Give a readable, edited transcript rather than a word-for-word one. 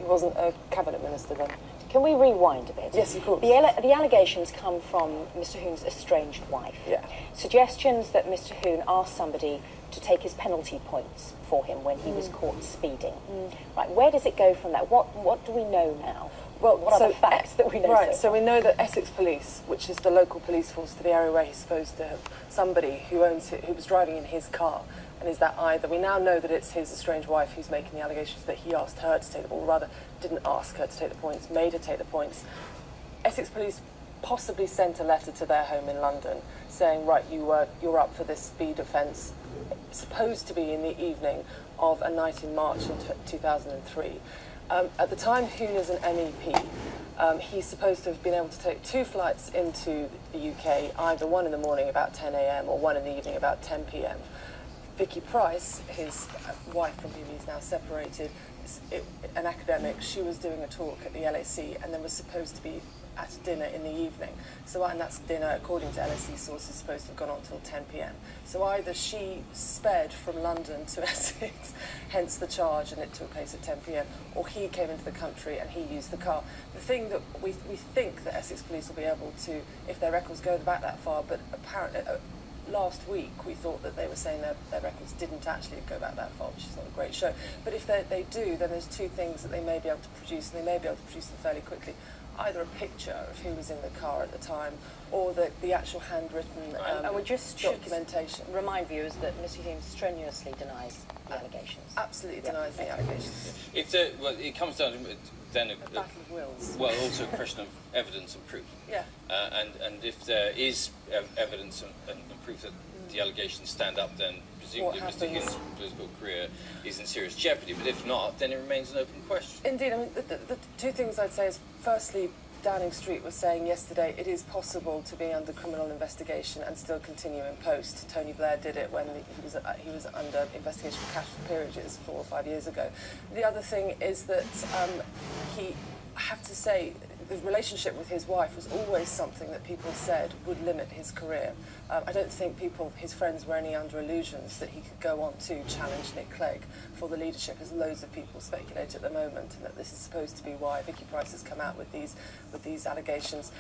wasn't a cabinet minister then. Can we rewind a bit? Yes, of course. The allegations come from Mr. Hoon's estranged wife. Yeah. Suggestions that Mr. Hoon asked somebody to take his penalty points for him when he was caught speeding. Right, where does it go from that? What do we know now? Well, what are the facts that we know? Right, so we know that Essex Police, which is the local police force for the area where he's supposed to have somebody who owns it, who was driving in his car, and is that either? We now know that it's his estranged wife who's making the allegations that he asked her to take the ball, or rather didn't ask her to take the points, made her take the points. Essex Police possibly sent a letter to their home in London saying, right, you're up for this speed offence, supposed to be in the evening of a night in March in 2003. At the time Hoon is an MEP, he's supposed to have been able to take 2 flights into the UK, either one in the morning about 10 AM or one in the evening about 10 PM. Vicky Price, his wife from whom he's now separated, is an academic. She was doing a talk at the LAC and then was supposed to be at a dinner in the evening. So, and that's dinner, according to LSE sources, supposed to have gone on till 10 PM. So either she sped from London to Essex, hence the charge, and it took place at 10 PM, or he came into the country and he used the car. The thing that we think that Essex Police will be able to, if their records go back that far, but apparently last week we thought that they were saying their records didn't actually go back that far, which is not a great show. But if they do, then there's 2 things that they may be able to produce, and they may be able to produce them fairly quickly. Either a picture of who was in the car at the time, or the actual handwritten and we just documentation. Remind viewers that Mr. Hume strenuously denies the allegations. Absolutely denies the allegations. If well, it comes down to then a battle of wills. Well, also a question of evidence and proof. Yeah. And if there is evidence and proof that the allegations stand up, then presumably Mr. Hume's political career is in serious jeopardy. But if not, then it remains an open question. Indeed. I mean, the 2 things I'd say is, firstly, Downing Street was saying yesterday it is possible to be under criminal investigation and still continue in post. Tony Blair did it when he was under investigation for cash peerages 4 or 5 years ago. The other thing is that I have to say, the relationship with his wife was always something that people said would limit his career. I don't think his friends were any under illusions that he could go on to challenge Nick Clegg for the leadership, as loads of people speculate at the moment, and that this is supposed to be why Vicky Price has come out with these allegations.